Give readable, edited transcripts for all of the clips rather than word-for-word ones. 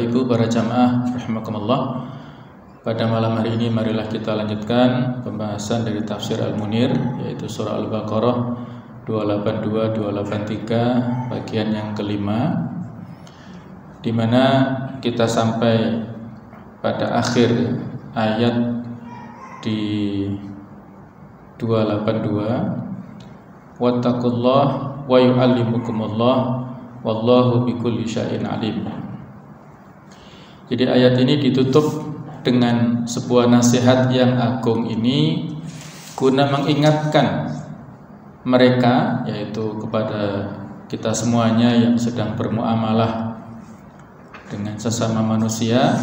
Bapak Ibu para jamaah rahimakumullah. Pada malam hari ini marilah kita lanjutkan pembahasan dari tafsir Al-Munir, yaitu surah Al-Baqarah 282-283 bagian yang kelima, di mana kita sampai pada akhir ayat di 282, wattaqullah wa yu'allimukumullah wallahu bikulli syai'in alim. Jadi ayat ini ditutup dengan sebuah nasihat yang agung ini guna mengingatkan mereka, yaitu kepada kita semuanya yang sedang bermuamalah dengan sesama manusia,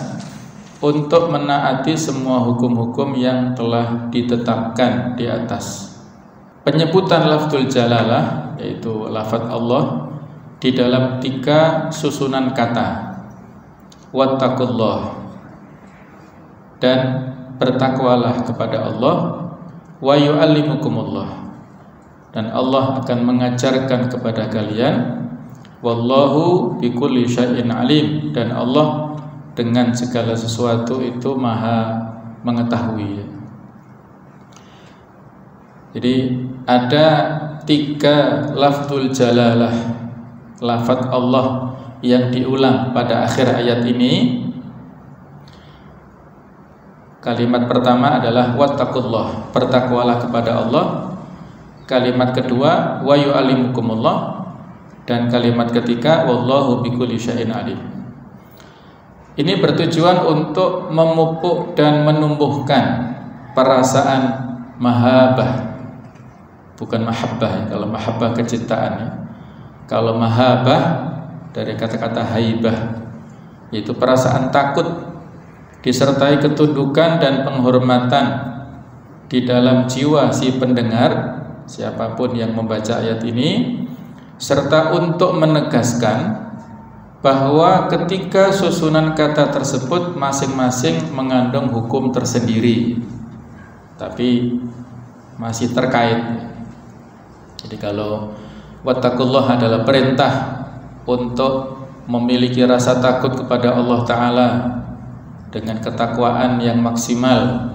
untuk menaati semua hukum-hukum yang telah ditetapkan di atas. Penyebutan lafzul jalalah, yaitu lafaz Allah, di dalam 3 susunan kata, wattaqullah, dan bertakwalah kepada Allah, wa yu'allimukumullah, dan Allah akan mengajarkan kepada kalian, wallahu bikulli syai'in alim, dan Allah dengan segala sesuatu itu maha mengetahui. Jadi ada 3 lafzul jalalah, lafaz Allah yang diulang pada akhir ayat ini. Kalimat pertama adalah wattaqullah, bertakwalah kepada Allah. Kalimat kedua wa yu'allimukumullah, dan kalimat ketiga wallahu bikulli syai'in alim. Ini bertujuan untuk memupuk dan menumbuhkan perasaan mahabbah, bukan mahabbah ya. Kalau mahabbah kecintaan ya. Kalau mahabbah dari kata-kata haibah, yaitu perasaan takut disertai ketundukan dan penghormatan di dalam jiwa si pendengar, siapapun yang membaca ayat ini, serta untuk menegaskan bahwa ketika susunan kata tersebut masing-masing mengandung hukum tersendiri, tapi masih terkait. Jadi kalau wattaqullah adalah perintah untuk memiliki rasa takut kepada Allah Ta'ala dengan ketakwaan yang maksimal,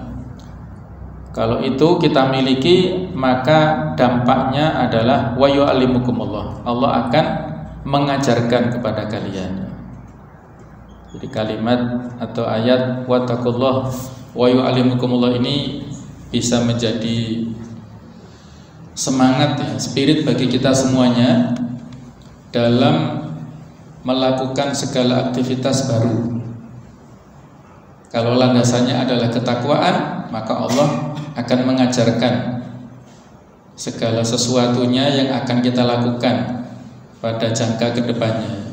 kalau itu kita miliki, maka dampaknya adalah wa yu'allimukumullah, Allah akan mengajarkan kepada kalian. Jadi kalimat atau ayat wattaqullah wa yu'allimukumullah ini bisa menjadi semangat ya, spirit bagi kita semuanya dalam melakukan segala aktivitas baru. Kalau landasannya adalah ketakwaan, maka Allah akan mengajarkan segala sesuatunya yang akan kita lakukan pada jangka kedepannya.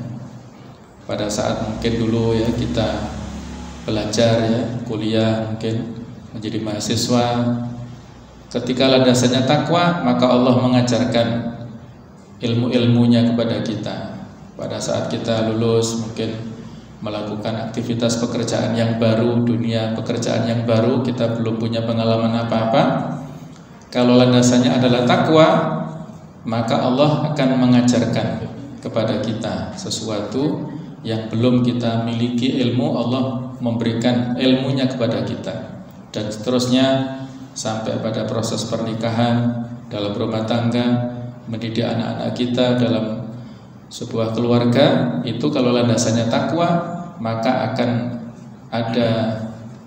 Pada saat mungkin dulu ya kita belajar ya, kuliah mungkin menjadi mahasiswa, ketika landasannya takwa, maka Allah mengajarkan ilmu-ilmunya kepada kita. Pada saat kita lulus mungkin melakukan aktivitas pekerjaan yang baru, dunia pekerjaan yang baru, kita belum punya pengalaman apa-apa. Kalau landasannya adalah takwa, maka Allah akan mengajarkan kepada kita sesuatu yang belum kita miliki ilmu, Allah memberikan ilmunya kepada kita. Dan seterusnya sampai pada proses pernikahan, dalam rumah tangga, mendidik anak-anak kita dalam sebuah keluarga. Itu kalau landasannya takwa, maka akan ada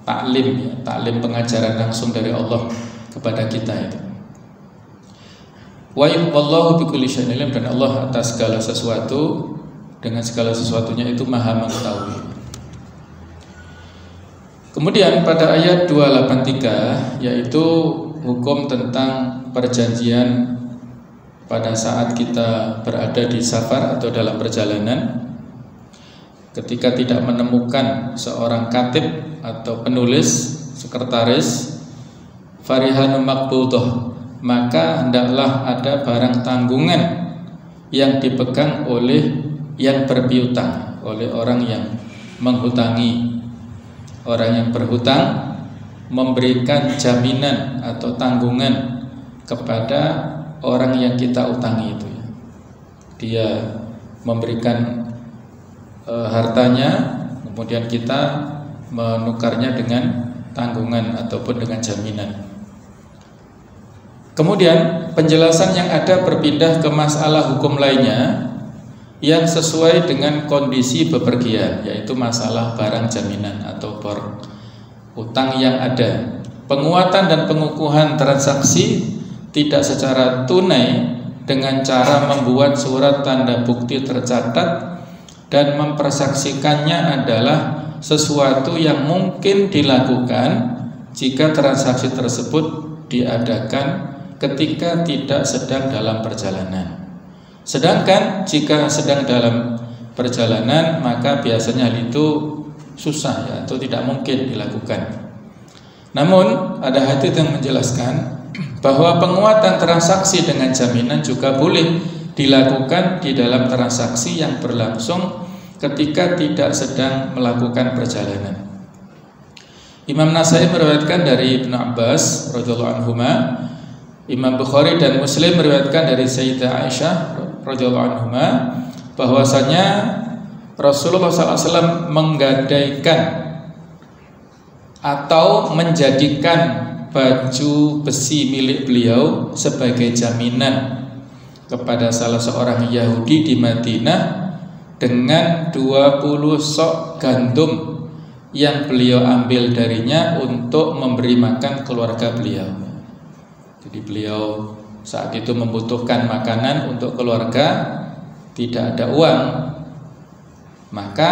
taklim ya, taklim pengajaran langsung dari Allah kepada kita itu. Wallahu bikulli syai'in alim, dan Allah atas segala sesuatu, dengan segala sesuatunya itu maha mengetahui. Kemudian pada ayat 283, yaitu hukum tentang perjanjian pada saat kita berada di safar atau dalam perjalanan, ketika tidak menemukan seorang katib atau penulis, sekretaris, farihanu maqbudah, maka hendaklah ada barang tanggungan yang dipegang oleh yang berpiutang, oleh orang yang menghutangi. Orang yang berhutang memberikan jaminan atau tanggungan kepada orang yang kita utangi itu. Dia memberikan hartanya, kemudian kita menukarnya dengan tanggungan ataupun dengan jaminan. Kemudian penjelasan yang ada berpindah ke masalah hukum lainnya yang sesuai dengan kondisi bepergian, yaitu masalah barang jaminan atau utang yang ada. Penguatan dan pengukuhan transaksi tidak secara tunai dengan cara membuat surat tanda bukti tercatat dan mempersaksikannya adalah sesuatu yang mungkin dilakukan jika transaksi tersebut diadakan ketika tidak sedang dalam perjalanan. Sedangkan jika sedang dalam perjalanan, maka biasanya hal itu susah ya, atau tidak mungkin dilakukan. Namun ada hadits yang menjelaskan bahwa penguatan transaksi dengan jaminan juga boleh dilakukan di dalam transaksi yang berlangsung ketika tidak sedang melakukan perjalanan. Imam Nasai meriwayatkan dari Ibnu Abbas radhiyallahu anhuma, Imam Bukhari dan Muslim meriwayatkan dari Sayyidah Aisyah radhiyallahu anhuma bahwasanya Rasulullah SAW menggadaikan atau menjadikan baju besi milik beliau sebagai jaminan kepada salah seorang Yahudi di Madinah dengan 20 sok gandum yang beliau ambil darinya untuk memberi makan keluarga beliau. Jadi beliau saat itu membutuhkan makanan untuk keluarga, tidak ada uang, maka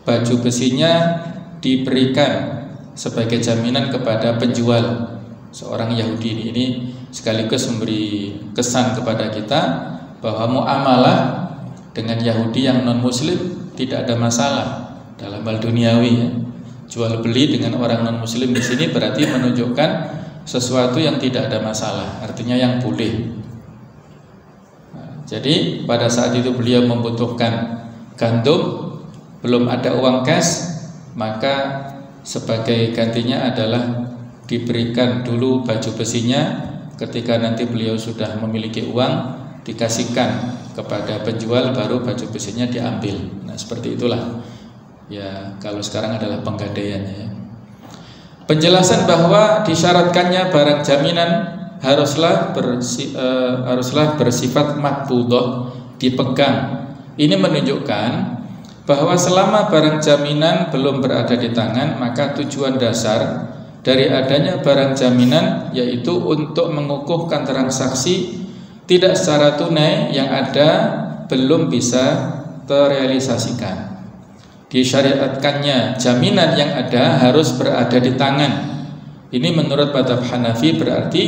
baju besinya diberikan sebagai jaminan kepada penjual, seorang Yahudi. Ini sekaligus memberi kesan kepada kita bahwa muamalah dengan Yahudi yang non muslim tidak ada masalah dalam hal duniawi ya. Jual beli dengan orang non muslim di sini berarti menunjukkan sesuatu yang tidak ada masalah, artinya yang boleh. Jadi pada saat itu beliau membutuhkan gandum, belum ada uang cash, maka sebagai gantinya adalah diberikan dulu baju besinya. Ketika nanti beliau sudah memiliki uang, dikasihkan kepada penjual, baru baju besinya diambil. Nah seperti itulah ya, kalau sekarang adalah penggadaiannya ya. Penjelasan bahwa disyaratkannya barang jaminan haruslah bersifat makbudah, dipegang. Ini menunjukkan bahwa selama barang jaminan belum berada di tangan, maka tujuan dasar dari adanya barang jaminan yaitu untuk mengukuhkan transaksi tidak secara tunai yang ada belum bisa terrealisasikan. Disyariatkannya jaminan yang ada harus berada di tangan. Ini menurut mazhab Hanafi berarti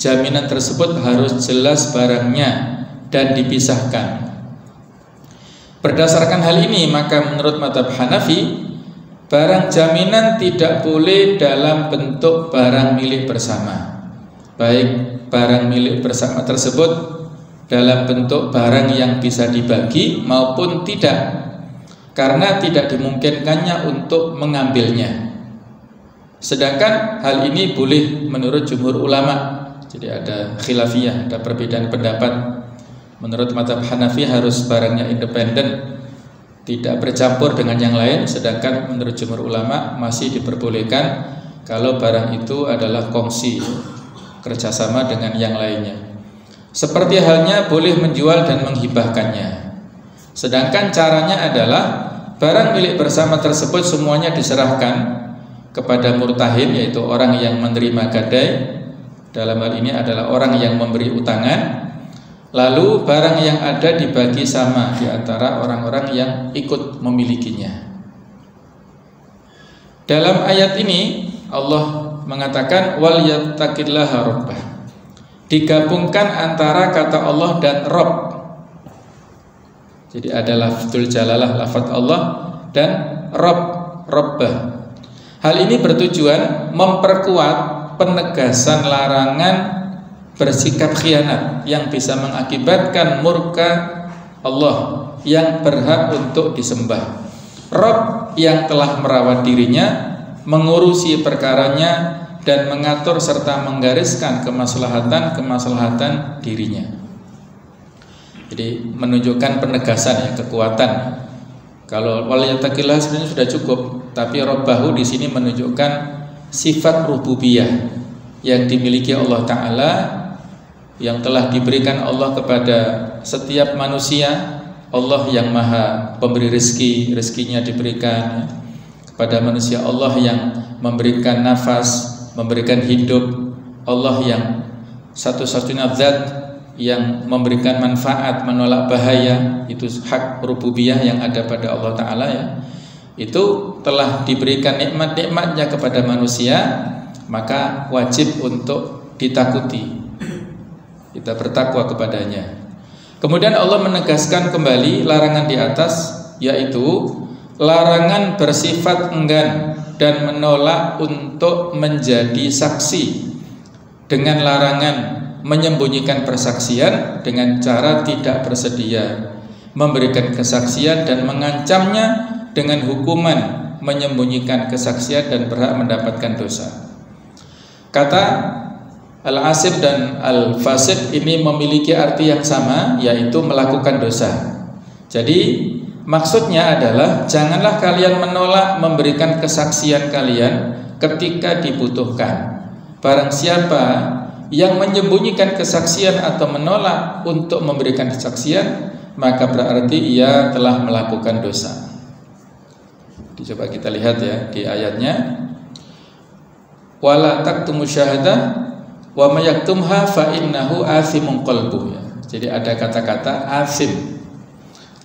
jaminan tersebut harus jelas barangnya dan dipisahkan. Berdasarkan hal ini, maka menurut mazhab Hanafi, barang jaminan tidak boleh dalam bentuk barang milik bersama. Baik barang milik bersama tersebut dalam bentuk barang yang bisa dibagi maupun tidak, karena tidak dimungkinkannya untuk mengambilnya. Sedangkan hal ini boleh menurut jumhur ulama. Jadi ada khilafiyah, ada perbedaan pendapat. Menurut mazhab Hanafi harus barangnya independen, tidak bercampur dengan yang lain. Sedangkan menurut jumhur ulama masih diperbolehkan kalau barang itu adalah kongsi, kerjasama dengan yang lainnya. Seperti halnya boleh menjual dan menghibahkannya. Sedangkan caranya adalah barang milik bersama tersebut semuanya diserahkan kepada murtahin, yaitu orang yang menerima gadai. Dalam hal ini adalah orang yang memberi utangan. Lalu barang yang ada dibagi sama di antara orang-orang yang ikut memilikinya. Dalam ayat ini Allah mengatakan wal yattaqillaha rabbah. Digabungkan antara kata Allah dan Rabb. Jadi ada lafzul jalalah, lafaz Allah, dan Rabbah. Hal ini bertujuan memperkuat penegasan larangan bersikap khianat yang bisa mengakibatkan murka Allah yang berhak untuk disembah. Rabb yang telah merawat dirinya, mengurusi perkaranya, dan mengatur serta menggariskan kemaslahatan dirinya. Jadi menunjukkan penegasan ya, kekuatan Kalau walyattaqillah sebenarnya sudah cukup, tapi rabbahu di sini menunjukkan sifat rububiyah yang dimiliki Allah Ta'ala, yang telah diberikan Allah kepada setiap manusia. Allah yang maha pemberi rezeki, rezekinya diberikan kepada manusia. Allah yang memberikan nafas, memberikan hidup. Allah yang satu-satunya zat yang memberikan manfaat, menolak bahaya. Itu hak rububiyah yang ada pada Allah Ta'ala ya. Itu telah diberikan nikmat-nikmatnya kepada manusia, maka wajib untuk ditakuti, kita bertakwa kepadanya. Kemudian Allah menegaskan kembali larangan di atas, yaitu larangan bersifat enggan dan menolak untuk menjadi saksi, dengan larangan menyembunyikan persaksian dengan cara tidak bersedia memberikan kesaksian, dan mengancamnya dengan hukuman menyembunyikan kesaksian dan berhak mendapatkan dosa. Kata al-asib dan al-fasib ini memiliki arti yang sama, yaitu melakukan dosa. Jadi maksudnya adalah janganlah kalian menolak memberikan kesaksian kalian ketika dibutuhkan. Barang siapa yang menyembunyikan kesaksian atau menolak untuk memberikan kesaksian, maka berarti ia telah melakukan dosa. Coba kita lihat ya di ayatnya, wala taktumu syahadah wa may yaktumha fa innahu athimun qalbuh. Jadi ada kata-kata asim.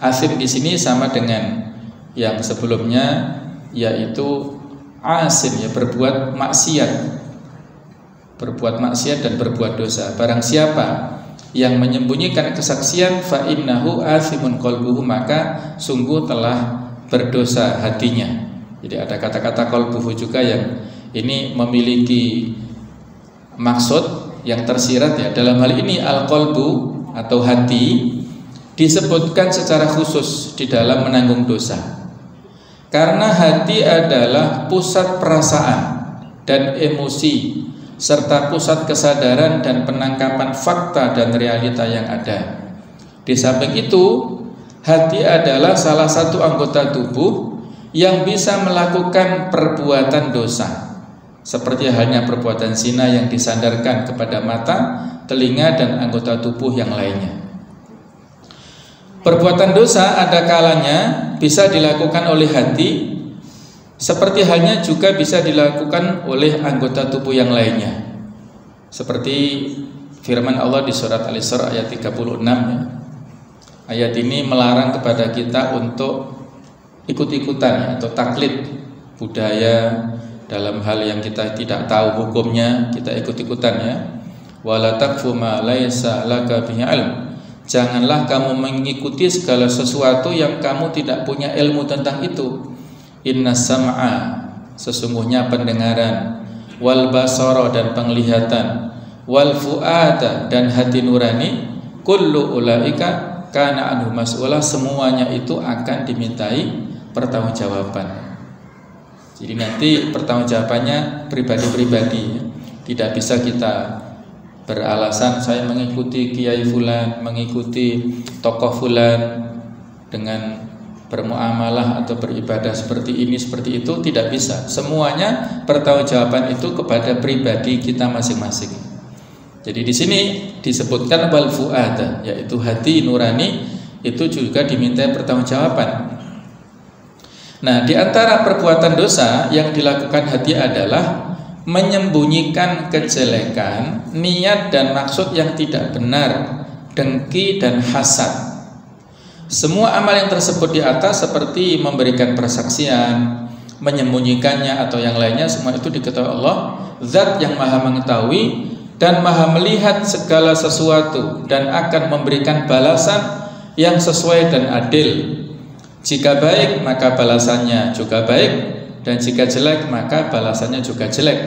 Asim di sini sama dengan yang sebelumnya, yaitu asim ya, berbuat maksiat. Berbuat maksiat dan berbuat dosa. Barang siapa yang menyembunyikan kesaksian, fa innahu athimun qalbuhu, maka sungguh telah berdosa hatinya. Jadi ada kata-kata qalbuhu juga yang ini memiliki maksud yang tersirat ya. Dalam hal ini al-qalbu atau hati disebutkan secara khusus di dalam menanggung dosa, karena hati adalah pusat perasaan dan emosi serta pusat kesadaran dan penangkapan fakta dan realita yang ada. Di samping itu, hati adalah salah satu anggota tubuh yang bisa melakukan perbuatan dosa, seperti halnya perbuatan zina yang disandarkan kepada mata, telinga, dan anggota tubuh yang lainnya. Perbuatan dosa ada kalanya bisa dilakukan oleh hati, seperti halnya juga bisa dilakukan oleh anggota tubuh yang lainnya. Seperti firman Allah di surat Al-Isra ayat 36 ya. Ayat ini melarang kepada kita untuk ikut-ikutan atau taklid budaya dalam hal yang kita tidak tahu hukumnya, kita ikut-ikutan ya. Wala taqfu ma laisa laka bihi ilm. Janganlah kamu mengikuti segala sesuatu yang kamu tidak punya ilmu tentang itu. Inna sam'a, sesungguhnya pendengaran, wal basara, dan penglihatan, wal fu'ada, dan hati nurani, kullu ulaika kana anhu mas'ula, semuanya itu akan dimintai pertanggungjawaban. Jadi nanti pertanggungjawabannya pribadi-pribadi, tidak bisa kita beralasan saya mengikuti kiai fulan, mengikuti tokoh fulan dengan bermuamalah atau beribadah seperti ini seperti itu, tidak bisa. Semuanya pertanggungjawaban itu kepada pribadi kita masing-masing. Jadi di sini disebutkan wal fuada, yaitu hati nurani, itu juga diminta pertanggungjawaban. Nah, di antara perbuatan dosa yang dilakukan hati adalah menyembunyikan kejelekan, niat dan maksud yang tidak benar, dengki dan hasad. Semua amal yang tersebut di atas seperti memberikan persaksian, menyembunyikannya atau yang lainnya, semua itu diketahui Allah, zat yang maha mengetahui dan maha melihat segala sesuatu, dan akan memberikan balasan yang sesuai dan adil. Jika baik maka balasannya juga baik, dan jika jelek maka balasannya juga jelek.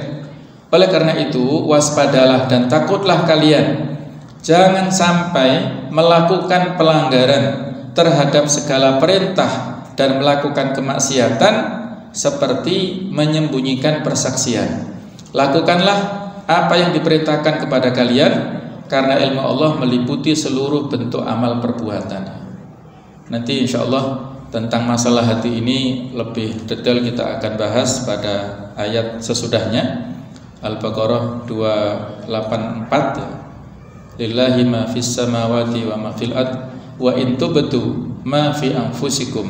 Oleh karena itu, waspadalah dan takutlah kalian, jangan sampai melakukan pelanggaran terhadap segala perintah dan melakukan kemaksiatan seperti menyembunyikan persaksian. Lakukanlah apa yang diperintahkan kepada kalian, karena ilmu Allah meliputi seluruh bentuk amal perbuatan. Nanti insya Allah tentang masalah hati ini lebih detail kita akan bahas pada ayat sesudahnya, Al-Baqarah 284 ya. Lillahi ma fis samawati wa ma fil ard wa in tubtu ma fi anfusikum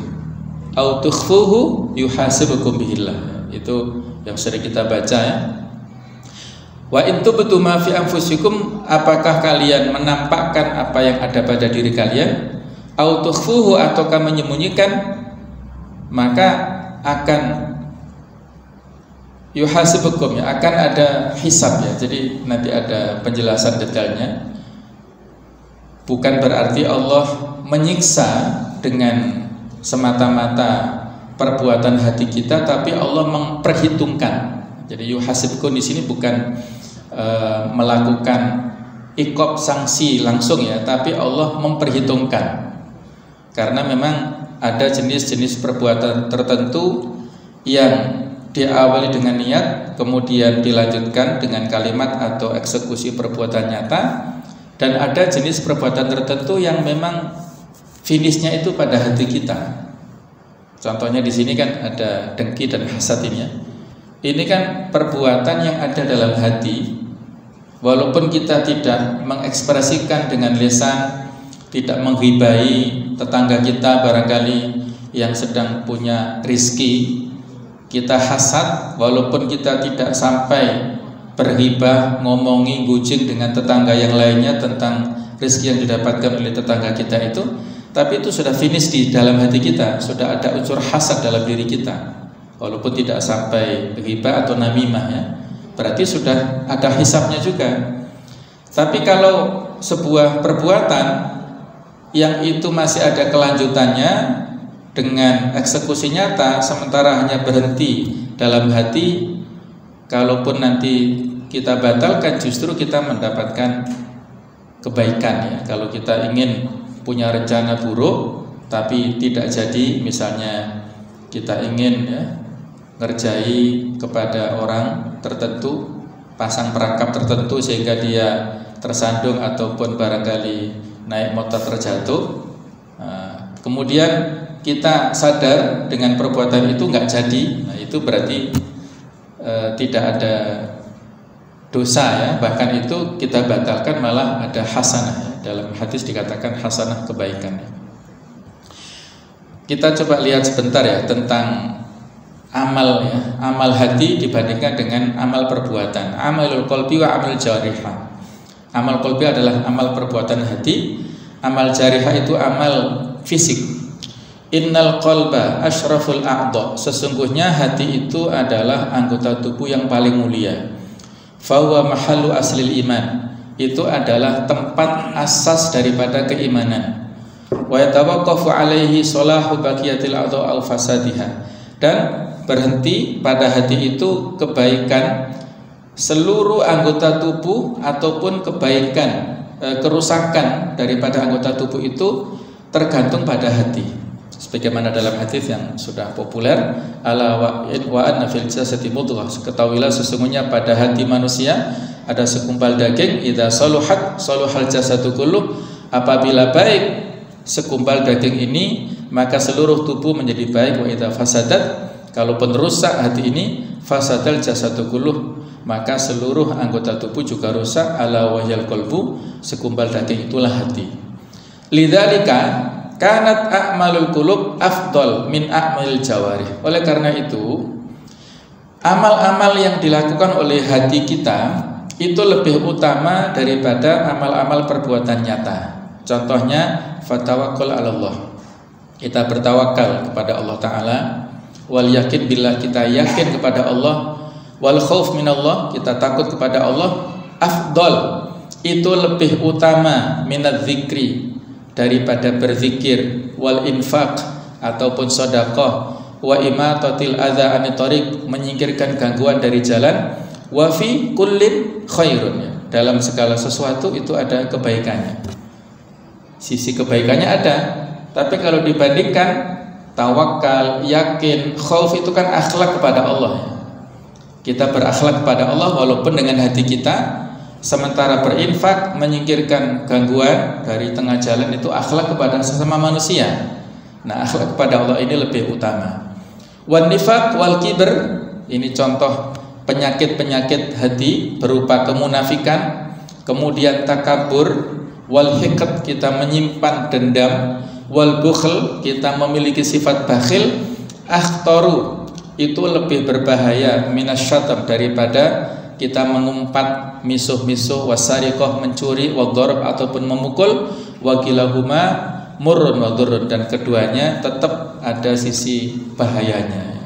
au tukhfuhu yuhasibukum bihillah. Itu yang sering kita baca ya. Wa in tubtu ma fi anfusikum, apakah kalian menampakkan apa yang ada pada diri kalian, au tukhfuhu ataukah menyembunyikan, maka akan yuhasibukum ya, akan ada hisab ya. Jadi nanti ada penjelasan detailnya. Bukan berarti Allah menyiksa dengan semata-mata perbuatan hati kita, tapi Allah memperhitungkan. Jadi yuhasibkum di sini bukan melakukan iqab sanksi langsung ya, tapi Allah memperhitungkan. Karena memang ada jenis-jenis perbuatan tertentu yang diawali dengan niat, kemudian dilanjutkan dengan kalimat atau eksekusi perbuatan nyata. Dan ada jenis perbuatan tertentu yang memang finishnya itu pada hati kita. Contohnya di sini kan ada dengki dan hasad ini ya. Ini kan perbuatan yang ada dalam hati. Walaupun kita tidak mengekspresikan dengan lisan, tidak menghibai tetangga kita barangkali yang sedang punya rizki, kita hasad, walaupun kita tidak sampai berhibah, ngomongi, gujing dengan tetangga yang lainnya tentang rezeki yang didapatkan oleh tetangga kita itu, tapi itu sudah finish di dalam hati kita, sudah ada unsur hasad dalam diri kita, walaupun tidak sampai hibah atau namimah ya, berarti sudah ada hisabnya juga. Tapi kalau sebuah perbuatan yang itu masih ada kelanjutannya dengan eksekusi nyata, sementara hanya berhenti dalam hati, kalaupun nanti kita batalkan, justru kita mendapatkan kebaikan ya. Kalau kita ingin punya rencana buruk tapi tidak jadi, misalnya kita ingin ya ngerjai kepada orang tertentu, pasang perangkap tertentu sehingga dia tersandung ataupun barangkali naik motor terjatuh, kemudian kita sadar dengan perbuatan itu nggak jadi, nah itu berarti tidak ada dosa ya, bahkan itu kita batalkan, malah ada hasanah ya. Dalam hadis dikatakan hasanah kebaikan ya. Kita coba lihat sebentar ya tentang amal ya, amal hati dibandingkan dengan amal perbuatan. Amalul qalbi wa amal jarihah. Amal qalbi adalah amal perbuatan hati, amal jarihah itu amal fisik. Innal qalba asyraful a'dha, sesungguhnya hati itu adalah anggota tubuh yang paling mulia. Fahuwa mahallu aslil iman, itu adalah tempat asas daripada keimanan. Wa yatawaqqafu alaihi salahu baqiyatil a'dha al fasadiha, dan berhenti pada hati itu kebaikan seluruh anggota tubuh ataupun kebaikan kerusakan daripada anggota tubuh itu tergantung pada hati. Sebagaimana dalam hadis yang sudah populer, ala wa anna fil jasadi mudghah, ketahuilah sesungguhnya pada hati manusia ada segumpal daging, idza saluhat saluhal jasadu kulluh, apabila baik segumpal daging ini maka seluruh tubuh menjadi baik. Wa idza fasadat, kalaupun rusak hati ini, fasadal jasadu kulluh, maka seluruh anggota tubuh juga rusak. Ala wahyal qalbu, segumpal daging itulah hati. Lidzalika kanat a'malul qulub afdal min a'malil jawarih. Oleh karena itu, amal-amal yang dilakukan oleh hati kita itu lebih utama daripada amal-amal perbuatan nyata. Contohnya fatawakkul 'ala Allah. Kita bertawakal kepada Allah taala, wal yakin billah, kita yakin kepada Allah, wal khauf minallah, kita takut kepada Allah, afdal, itu lebih utama minadz dzikri, daripada berzikir, wal infaq ataupun sedekah, wa imatatil adza anit thariq, menyingkirkan gangguan dari jalan, wa fi kullin khairun, dalam segala sesuatu itu ada kebaikannya. Sisi kebaikannya ada, tapi kalau dibandingkan tawakal, yakin, khauf itu kan akhlak kepada Allah. Kita berakhlak kepada Allah walaupun dengan hati kita. Sementara berinfak, menyingkirkan gangguan dari tengah jalan, itu akhlak kepada sesama manusia. Nah, akhlak kepada Allah ini lebih utama. Wan nifaq wal kibr, ini contoh penyakit-penyakit hati berupa kemunafikan, kemudian takabur, wal hiqd, kita menyimpan dendam, wal bukhl, kita memiliki sifat bakhil, akhtaru, itu lebih berbahaya minasyatab, daripada kita mengumpat, misuh-misuh, wasariqah, mencuri, wadharab, ataupun memukul, wakilahuma murrun wa dhurrun, dan keduanya tetap ada sisi bahayanya.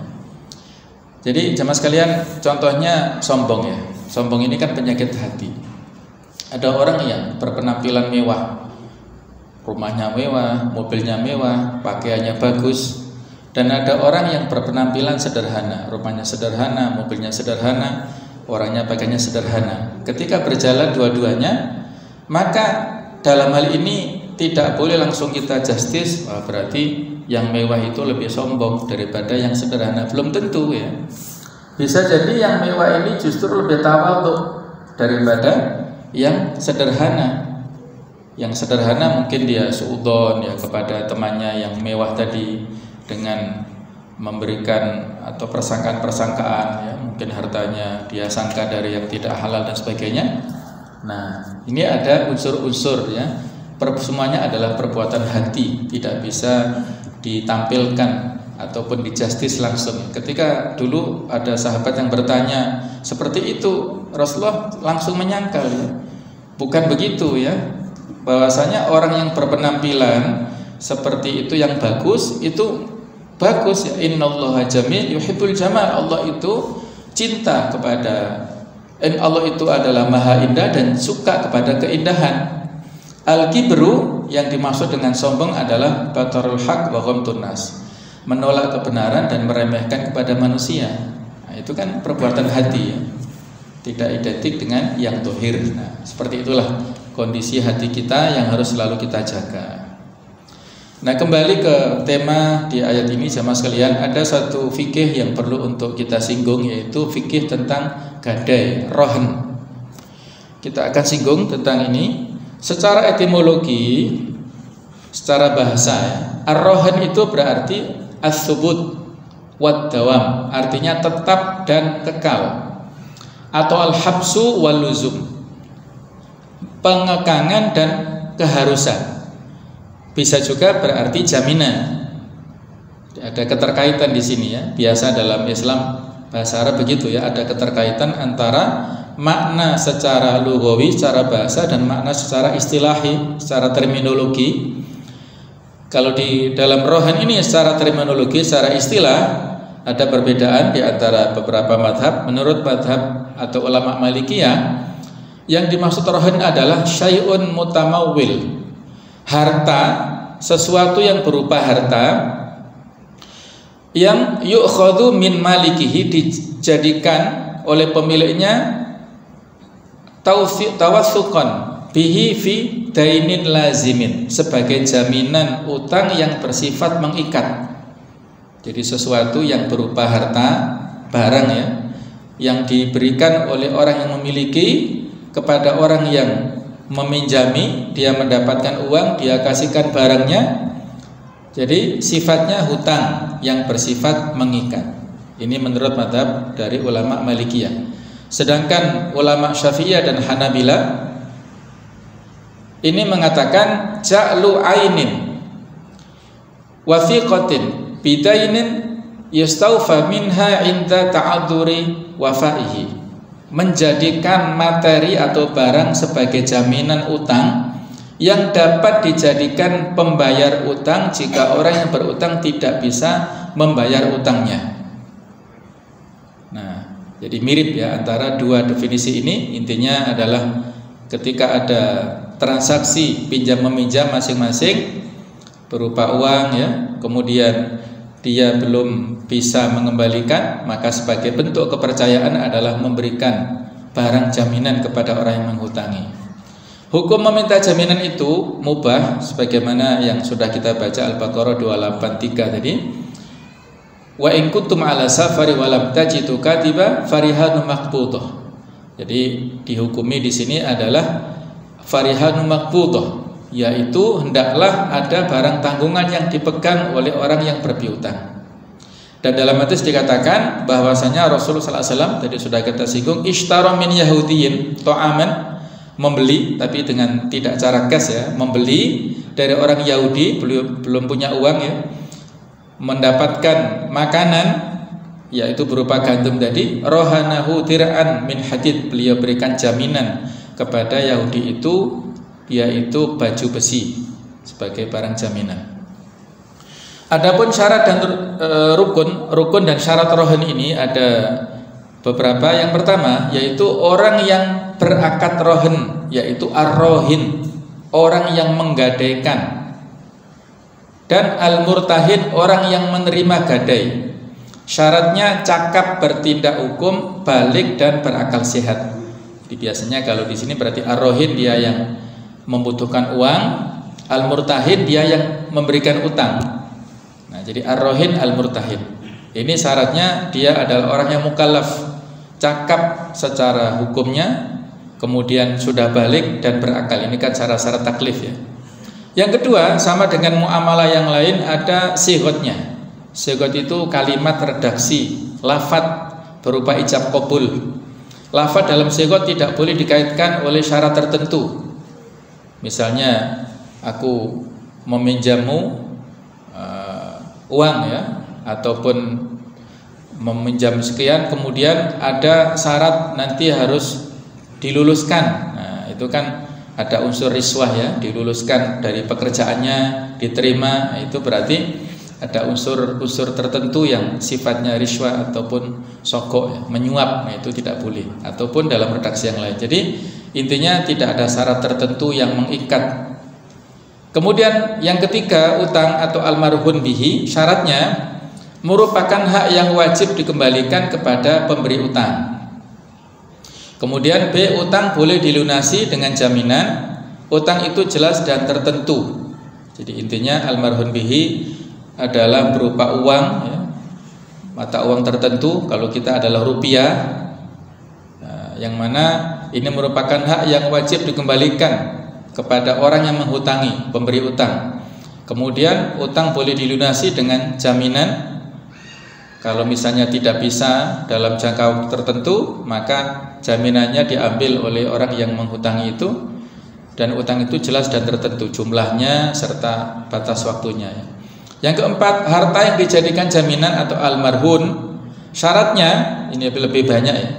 Jadi jamaah sekalian, contohnya sombong ya. Sombong ini kan penyakit hati. Ada orang yang berpenampilan mewah, rumahnya mewah, mobilnya mewah, pakaiannya bagus, dan ada orang yang berpenampilan sederhana, rumahnya sederhana, mobilnya sederhana, orangnya pakaiannya sederhana. Ketika berjalan dua-duanya, maka dalam hal ini tidak boleh langsung kita justice, berarti yang mewah itu lebih sombong daripada yang sederhana. Belum tentu ya. Bisa jadi yang mewah ini justru lebih tawadhu daripada yang sederhana. Yang sederhana mungkin dia suudzon ya kepada temannya yang mewah tadi, dengan memberikan atau persangkaan-persangkaan ya, mungkin hartanya dia sangka dari yang tidak halal dan sebagainya. Nah, ini ada unsur-unsur ya. Semuanya adalah perbuatan hati, tidak bisa ditampilkan ataupun dijustis langsung. Ketika dulu ada sahabat yang bertanya seperti itu, Rasulullah langsung menyangkal ya. Bukan begitu ya. Bahwasanya orang yang berpenampilan seperti itu yang bagus, itu bagus ya. Innallaha jamil yuhibbul jamal. Allah itu cinta kepada, Allah itu adalah maha indah dan suka kepada keindahan. Al-kibru, yang dimaksud dengan sombong adalah batarul haq wa ghamtun nas, menolak kebenaran dan meremehkan kepada manusia. Nah, itu kan perbuatan hati ya, tidak identik dengan yang zahir. Nah, seperti itulah kondisi hati kita yang harus selalu kita jaga. Nah, kembali ke tema di ayat ini jamaah sekalian, ada satu fikih yang perlu untuk kita singgung, yaitu fikih tentang gadai, rohan. Kita akan singgung tentang ini. Secara etimologi, secara bahasa ya, ar-rohan itu berarti as-subut wad dawam, artinya tetap dan kekal, atau al-habsu wal luzum, pengekangan dan keharusan. Bisa juga berarti jaminan. Ada keterkaitan di sini ya. Biasa dalam Islam bahasa Arab begitu ya, ada keterkaitan antara makna secara lughawi, secara bahasa, dan makna secara istilahi, secara terminologi. Kalau di dalam rohan ini secara terminologi, secara istilah ada perbedaan di antara beberapa madhab. Menurut madhab atau ulama Malikiyah, yang dimaksud rohan adalah syai'un mutamawwil, harta, sesuatu yang berupa harta yang yu'khadhu min malikihi, dijadikan oleh pemiliknya tawassuqan bihi fi dainin lazimin, sebagai jaminan utang yang bersifat mengikat. Jadi sesuatu yang berupa harta, barang ya, yang diberikan oleh orang yang memiliki kepada orang yang meminjami, dia mendapatkan uang, dia kasihkan barangnya. Jadi sifatnya hutang yang bersifat mengikat. Ini menurut mazhab dari ulama Malikiyah. Sedangkan ulama Syafi'iyah dan Hanabila ini mengatakan ja'lu ainin wathiqatin bidainin yustawfa minha inda ta'adzuri wafaihi, menjadikan materi atau barang sebagai jaminan utang yang dapat dijadikan pembayar utang jika orang yang berutang tidak bisa membayar utangnya. Jadi mirip ya antara dua definisi ini. Intinya adalah ketika ada transaksi pinjam meminjam masing-masing berupa uang ya, kemudian dia belum bisa mengembalikan, maka sebagai bentuk kepercayaan adalah memberikan barang jaminan kepada orang yang menghutangi. Hukum meminta jaminan itu mubah, sebagaimana yang sudah kita baca Al-Baqarah 283 tadi. Wa in kuntum ala safari wa lam tajidu katiba farihanu maqbudah. Jadi dihukumi di sini adalah farihanu maqbudah, yaitu hendaklah ada barang tanggungan yang dipegang oleh orang yang berpiutang. Dan dalam hadis dikatakan bahwasanya Rasulullah SAW tadi sudah kita singgung, ishtara min yahudiyin ta'aman, membeli tapi dengan tidak cara cash ya, membeli dari orang Yahudi, belum punya uang ya, mendapatkan makanan yaitu berupa gandum tadi, rohanahu tir'an min hadid, beliau berikan jaminan kepada Yahudi itu yaitu baju besi sebagai barang jaminan. Adapun syarat dan rukun dan syarat rohin ini ada beberapa. Yang pertama yaitu orang yang berakad rohin, yaitu ar-rohin, orang yang menggadaikan, dan al-murtahin, orang yang menerima gadai. Syaratnya cakap, bertindak hukum, balik dan berakal sehat. Jadi biasanya kalau di sini berarti ar-rohin dia yang membutuhkan uang, al-murtahin dia yang memberikan utang. Nah, jadi ar-rohin al-murtahin. Ini syaratnya dia adalah orang yang mukallaf, cakap secara hukumnya, kemudian sudah balik dan berakal. Ini kan syarat-syarat taklif ya. Yang kedua, sama dengan muamalah yang lain, ada sighotnya. Sighot itu kalimat redaksi, lafadz berupa ijab qabul. Lafadz dalam sighot tidak boleh dikaitkan oleh syarat tertentu. Misalnya aku meminjammu uang ya, ataupun meminjam sekian, kemudian ada syarat nanti harus diluluskan. Nah, itu kan ada unsur riswah ya, diluluskan dari pekerjaannya, diterima. Nah, itu berarti ada unsur tertentu yang sifatnya riswah ataupun sogok ya, menyuap. Nah, itu tidak boleh, ataupun dalam redaksi yang lain. Jadi intinya tidak ada syarat tertentu yang mengikat. Kemudian yang ketiga, utang atau almarhun bihi, syaratnya merupakan hak yang wajib dikembalikan kepada pemberi utang. Kemudian B, utang boleh dilunasi dengan jaminan. Utang itu jelas dan tertentu. Jadi intinya almarhun bihi adalah berupa uang ya, mata uang tertentu. Kalau kita adalah rupiah, yang mana ini merupakan hak yang wajib dikembalikan kepada orang yang menghutangi, pemberi utang. Kemudian utang boleh dilunasi dengan jaminan. Kalau misalnya tidak bisa dalam jangka waktu tertentu, maka jaminannya diambil oleh orang yang menghutangi itu, dan utang itu jelas dan tertentu jumlahnya serta batas waktunya. Yang keempat, harta yang dijadikan jaminan atau almarhun, syaratnya ini lebih banyak ya.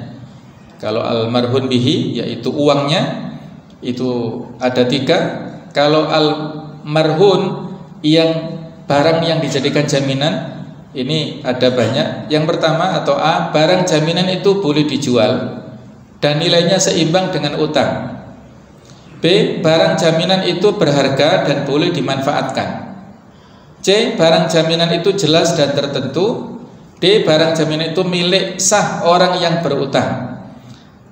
Kalau almarhun bihi yaitu uangnya itu ada 3. Kalau almarhun yang barang yang dijadikan jaminan ini ada banyak. Yang pertama atau A, barang jaminan itu boleh dijual dan nilainya seimbang dengan utang. B, barang jaminan itu berharga dan boleh dimanfaatkan. C, barang jaminan itu jelas dan tertentu. D, barang jaminan itu milik sah orang yang berutang.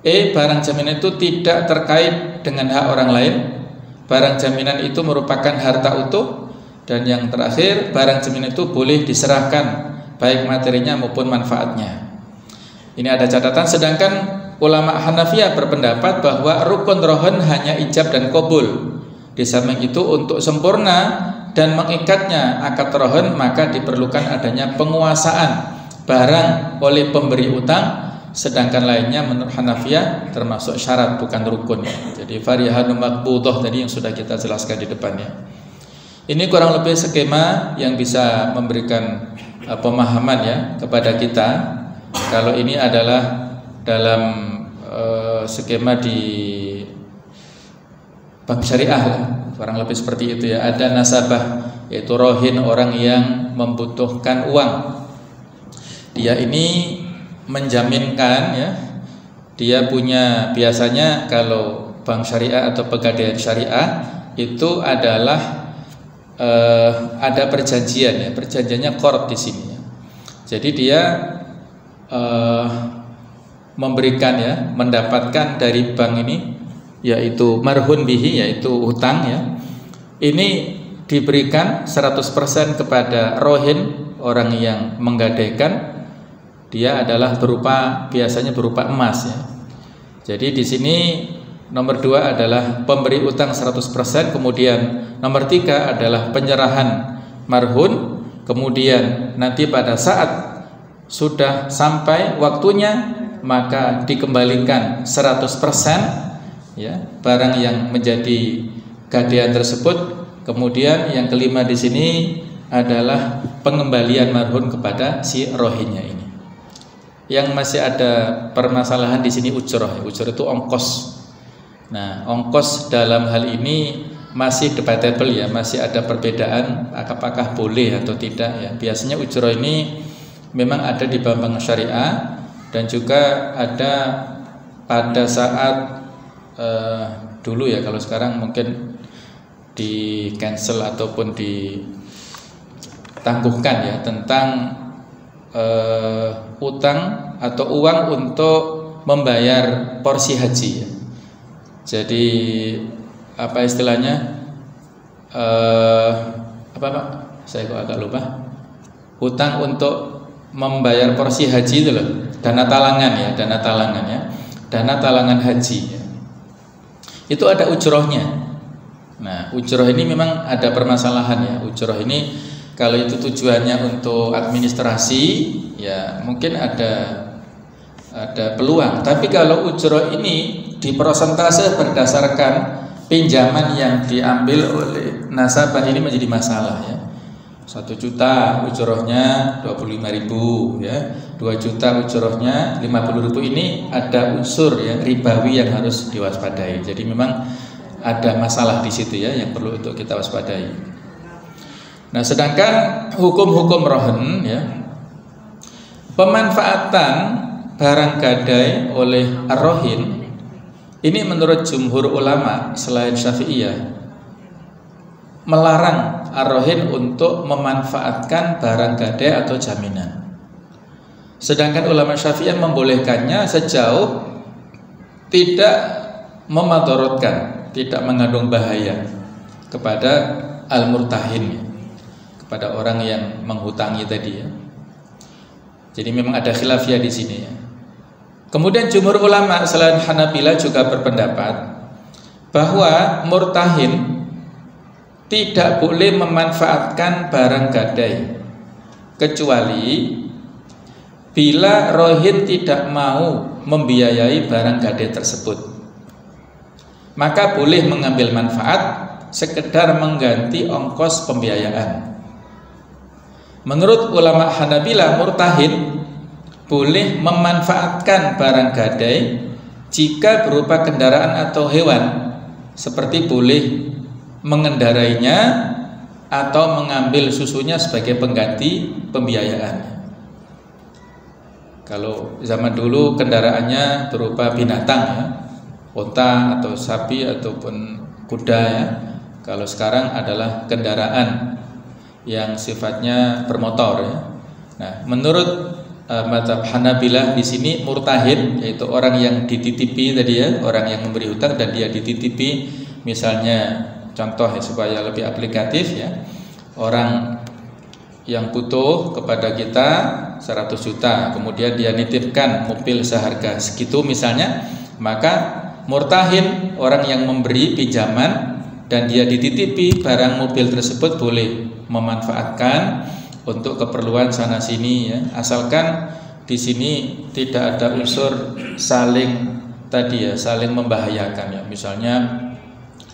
E, barang jaminan itu tidak terkait dengan hak orang lain. Barang jaminan itu merupakan harta utuh. Dan yang terakhir, barang jaminan itu boleh diserahkan baik materinya maupun manfaatnya. Ini ada catatan. Sedangkan ulama Hanafiyah berpendapat bahwa rukun rohon hanya ijab dan qabul. Di samping itu untuk sempurna dan mengikatnya akad rohon, maka diperlukan adanya penguasaan barang oleh pemberi utang. Sedangkan lainnya menurut Hanafiyah termasuk syarat bukan rukun. Jadi farihanu maqbudah tadi yang sudah kita jelaskan di depannya. Ini kurang lebih skema yang bisa memberikan pemahaman ya kepada kita. Kalau ini adalah dalam skema di bab syariah, kurang lebih seperti itu ya. Ada nasabah yaitu rohin, orang yang membutuhkan uang. Dia ini menjaminkan ya, dia punya, biasanya kalau bank syariah atau pegadaian syariah itu adalah ada perjanjian ya, perjanjiannya qard di sini ya. Jadi dia memberikan ya, mendapatkan dari bank ini yaitu marhun bihi, yaitu hutang ya. Ini diberikan 100% kepada rohin, orang yang menggadaikan. Dia adalah berupa, biasanya berupa emas ya. Jadi di sini nomor 2 adalah pemberi utang 100%, kemudian nomor 3 adalah penyerahan marhun, kemudian nanti pada saat sudah sampai waktunya maka dikembalikan 100% ya barang yang menjadi gadaian tersebut. Kemudian yang kelima di sini adalah pengembalian marhun kepada si rohinnya ini. Yang masih ada permasalahan di sini ujroh. Ujroh itu ongkos. Nah, ongkos dalam hal ini masih debatable ya, masih ada perbedaan apakah boleh atau tidak ya. Biasanya ujroh ini memang ada di bank syariah dan juga ada pada saat dulu ya, kalau sekarang mungkin di cancel ataupun ditangguhkan ya, tentang utang atau uang untuk membayar porsi haji ya. Jadi apa istilahnya apa Pak? Saya kok agak lupa. Utang untuk membayar porsi haji itu loh, dana talangan ya, dana talangan haji ya. Itu ada ujrohnya. Nah, ujroh ini memang ada permasalahan ya. Ujroh ini kalau itu tujuannya untuk administrasi ya mungkin ada peluang. Tapi kalau ujroh ini diprosentase berdasarkan pinjaman yang diambil oleh nasabah, ini menjadi masalah ya. 1 juta ujrohnya 25.000 ya, 2 juta ujrohnya 50.000, ini ada unsur ya ribawi yang harus diwaspadai. Jadi memang ada masalah di situ ya yang perlu untuk kita waspadai. Nah, sedangkan hukum-hukum rohen ya, pemanfaatan barang gadai oleh ar-rohin ini menurut jumhur ulama selain Syafi'iyah melarang ar-rohin untuk memanfaatkan barang gadai atau jaminan. Sedangkan ulama Syafi'iyah membolehkannya sejauh tidak memadorotkan, tidak mengandung bahaya kepada al-murtahin, kepada orang yang menghutangi tadi ya. Jadi memang ada khilafiyah di sini ya. Kemudian jumhur ulama selain Hanabilah juga berpendapat bahwa murtahin tidak boleh memanfaatkan barang gadai kecuali bila rohin tidak mau membiayai barang gadai tersebut. Maka boleh mengambil manfaat sekedar mengganti ongkos pembiayaan. Menurut ulama Hanabilah, murtahin boleh memanfaatkan barang gadai jika berupa kendaraan atau hewan, seperti boleh mengendarainya atau mengambil susunya sebagai pengganti pembiayaan. Kalau zaman dulu kendaraannya berupa binatang ya, unta atau sapi ataupun kuda ya. Kalau sekarang adalah kendaraan yang sifatnya bermotor ya. Nah, menurut mazhab Hanabilah di sini murtahin yaitu orang yang dititipi tadi ya, orang yang memberi hutang dan dia dititipi, misalnya contoh ya supaya lebih aplikatif ya, orang yang butuh kepada kita 100 juta, kemudian dia nitipkan mobil seharga segitu misalnya, maka murtahin orang yang memberi pinjaman dan dia dititipi barang mobil tersebut boleh memanfaatkan untuk keperluan sana sini ya, asalkan di sini tidak ada unsur saling tadi ya, saling membahayakan ya. Misalnya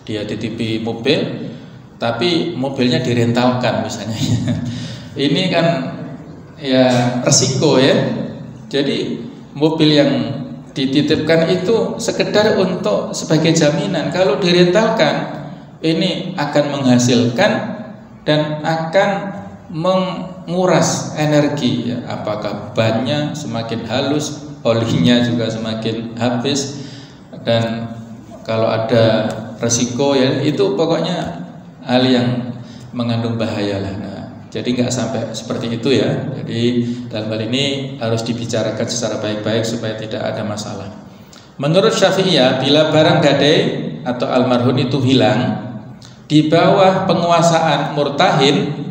dia titipi mobil tapi mobilnya direntalkan misalnya. Ini kan ya resiko ya. Jadi mobil yang dititipkan itu sekedar untuk sebagai jaminan. Kalau direntalkan ini akan menghasilkan dan akan menguras energi ya. Apakah bannya semakin halus, olinya juga semakin habis, dan kalau ada resiko ya itu pokoknya hal yang mengandung bahaya lah. Nah, jadi nggak sampai seperti itu ya. Jadi dalam hal ini harus dibicarakan secara baik-baik supaya tidak ada masalah. Menurut Syafi'iyah, bila barang gadai atau almarhum itu hilang di bawah penguasaan murtahin,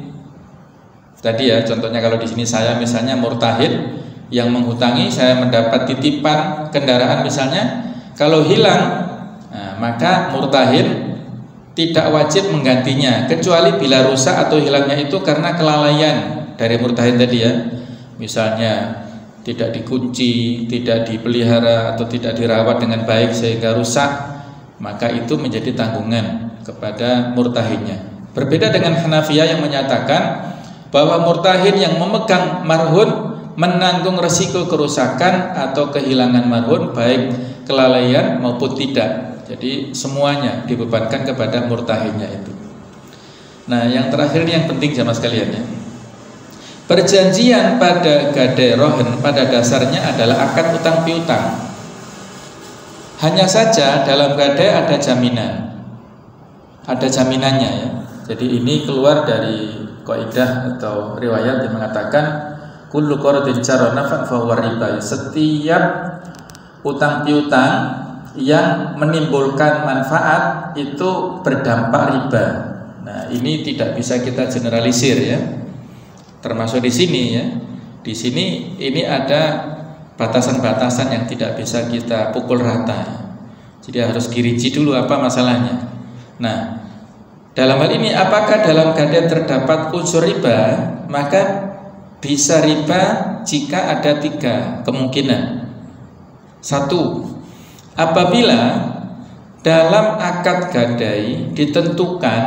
tadi ya contohnya kalau di sini saya misalnya murtahin yang menghutangi, saya mendapat titipan kendaraan misalnya, kalau hilang Nah, maka murtahin tidak wajib menggantinya kecuali bila rusak atau hilangnya itu karena kelalaian dari murtahin tadi ya. Misalnya tidak dikunci, tidak dipelihara atau tidak dirawat dengan baik sehingga rusak, maka itu menjadi tanggungan kepada murtahinnya. Berbeda dengan Hanafiyah yang menyatakan bahwa murtahin yang memegang marhun menanggung resiko kerusakan atau kehilangan marhun baik kelalaian maupun tidak. Jadi semuanya dibebankan kepada murtahinnya itu. Nah, yang terakhir ini yang penting jamaah sekalian ya. Perjanjian pada gadai rohin pada dasarnya adalah akad utang piutang. Hanya saja dalam gadai ada jaminan, ada jaminannya ya. Jadi ini keluar dari kaidah atau riwayat yang mengatakan kullu qardin jarra naf'an fa huwa riba. Setiap utang piutang yang menimbulkan manfaat itu berdampak riba. Nah, ini tidak bisa kita generalisir ya. Termasuk di sini ya. Di sini ini ada batasan-batasan yang tidak bisa kita pukul rata. Jadi harus dirinci dulu apa masalahnya. Nah, dalam hal ini apakah dalam gadai terdapat unsur riba? Maka bisa riba jika ada 3 kemungkinan. 1, apabila dalam akad gadai ditentukan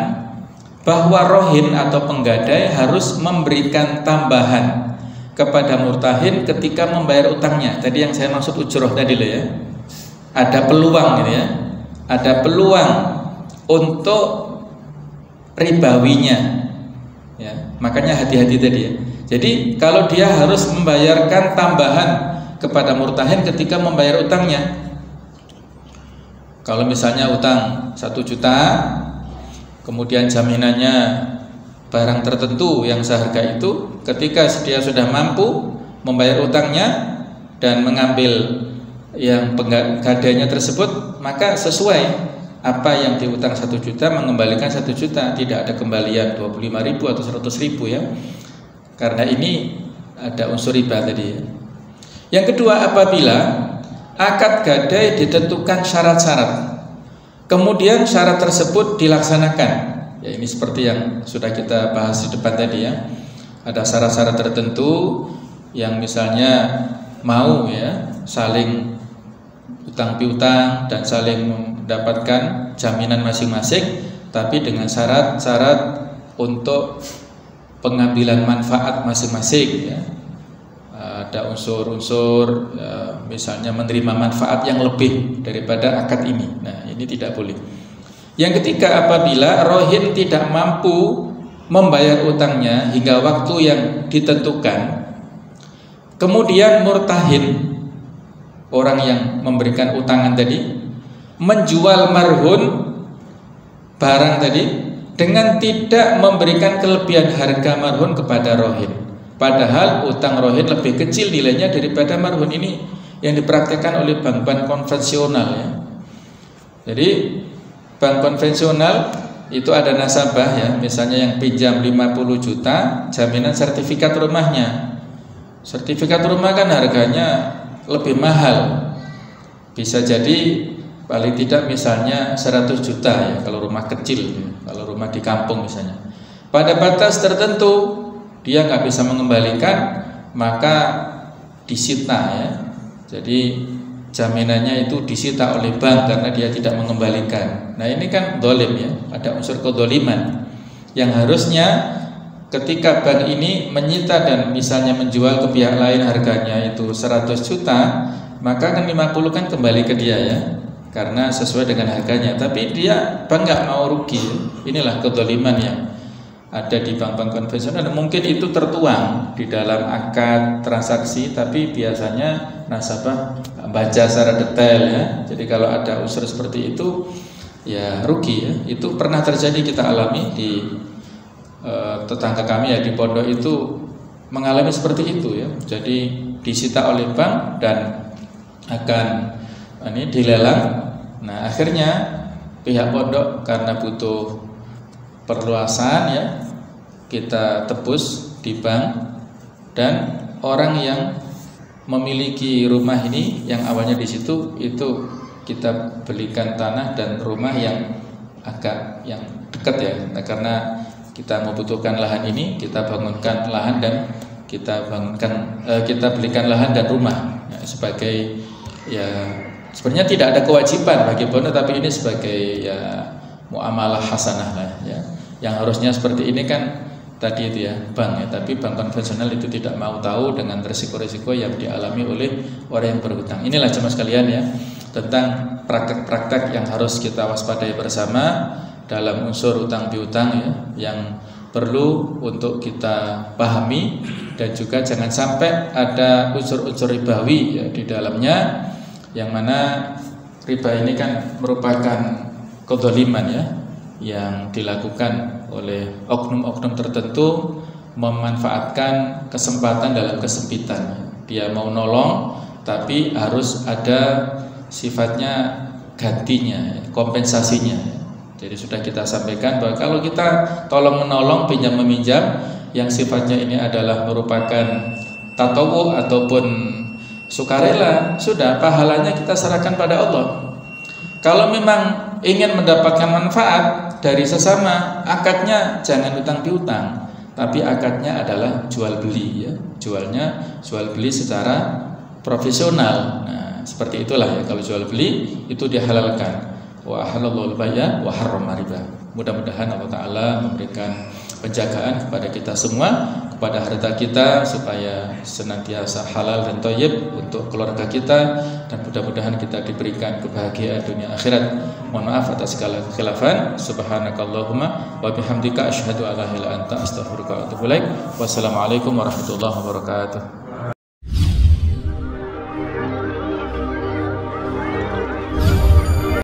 bahwa rohin atau penggadai harus memberikan tambahan kepada murtahin ketika membayar utangnya. Tadi yang saya maksud ujroh tadi loh ya. Ada peluang gitu ya. Ada peluang untuk ribawinya. Ya, makanya hati-hati tadi ya. Jadi kalau dia harus membayarkan tambahan kepada murtahin ketika membayar utangnya. Kalau misalnya utang 1 juta, kemudian jaminannya barang tertentu yang seharga itu, ketika dia sudah mampu membayar utangnya dan mengambil yang gadainya tersebut, maka sesuai apa yang diutang 1 juta mengembalikan 1 juta, tidak ada kembalian 25.000 atau 100.000 ya. Karena ini ada unsur riba tadi ya. Yang kedua, apabila akad gadai ditentukan syarat-syarat, kemudian syarat tersebut dilaksanakan. Ya, ini seperti yang sudah kita bahas di depan tadi ya. Ada syarat-syarat tertentu yang misalnya mau ya saling utang piutang dan saling mendapatkan jaminan masing-masing, tapi dengan syarat-syarat untuk pengambilan manfaat masing-masing ya. Ada unsur-unsur ya, misalnya menerima manfaat yang lebih daripada akad ini. Nah, ini tidak boleh. Yang ketiga, apabila rohin tidak mampu membayar utangnya hingga waktu yang ditentukan, kemudian murtahin, orang yang memberikan utangan tadi, menjual marhun barang tadi dengan tidak memberikan kelebihan harga marhun kepada rohin. Padahal utang rohin lebih kecil nilainya daripada marhun. Ini yang dipraktikkan oleh bank-bank konvensional ya. Jadi bank konvensional itu ada nasabah ya, misalnya yang pinjam 50 juta, jaminan sertifikat rumahnya. Sertifikat rumah kan harganya lebih mahal. Bisa jadi paling tidak misalnya 100 juta ya kalau rumah kecil, kalau rumah di kampung misalnya. Pada batas tertentu dia nggak bisa mengembalikan, maka disita ya. Jadi jaminannya itu disita oleh bank karena dia tidak mengembalikan. Nah, ini kan dolim ya, ada unsur kedoliman yang harusnya ketika bank ini menyita dan misalnya menjual ke pihak lain harganya itu 100 juta, maka kan 50 kan kembali ke dia ya, karena sesuai dengan harganya. Tapi dia bank nggak mau rugi. Inilah kedoliman yang ada di bank-bank konvensional. Mungkin itu tertuang di dalam akad transaksi, tapi biasanya nasabah baca secara detail ya. Jadi kalau ada unsur seperti itu ya rugi ya. Itu pernah terjadi, kita alami di tetangga kami ya di pondok itu mengalami seperti itu ya. Jadi disita oleh bank dan akan ini dilelang. Nah, akhirnya pihak pondok karena butuh perluasan ya, kita tebus di bank, dan orang yang memiliki rumah ini yang awalnya di situ itu kita belikan tanah dan rumah yang agak yang dekat ya. Nah, karena kita membutuhkan lahan ini, kita bangunkan lahan dan kita belikan lahan dan rumah ya, sebagai ya sebenarnya tidak ada kewajiban bagi bono, tapi ini sebagai ya muamalah hasanah lah ya. Yang harusnya seperti ini kan tadi itu ya bank ya, tapi bank konvensional itu tidak mau tahu dengan resiko-resiko yang dialami oleh orang yang berhutang. Inilah jemaah sekalian ya tentang praktek-praktek yang harus kita waspadai bersama dalam unsur utang piutang ya, yang perlu untuk kita pahami, dan juga jangan sampai ada unsur-unsur ribawi ya di dalamnya, yang mana riba ini kan merupakan kedzaliman ya yang dilakukan oleh oknum-oknum tertentu, memanfaatkan kesempatan dalam kesempitan. Dia mau nolong tapi harus ada sifatnya gantinya, kompensasinya. Jadi sudah kita sampaikan bahwa kalau kita tolong menolong, pinjam meminjam yang sifatnya ini adalah merupakan tatawu ataupun sukarela, sudah pahalanya kita serahkan pada Allah. Kalau memang ingin mendapatkan manfaat dari sesama, akadnya jangan utang piutang, tapi akadnya adalah jual beli ya. Jual beli secara profesional. Nah, seperti itulah ya, kalau jual beli itu dihalalkan. Wa halallahu al-bay'a wa harrama riba. Mudah-mudahan Allah Ta'ala memberikan penjagaan kepada kita semua, kepada harta kita, supaya senantiasa halal dan thayyib untuk keluarga kita, dan mudah-mudahan kita diberikan kebahagiaan dunia akhirat. Mohon maaf atas segala kekhilafan. Subhanakallahumma wa bihamdika asyhadu an la ilaha illa anta astaghfiruka wa atubu ilaik. Wassalamualaikum warahmatullahi wabarakatuh.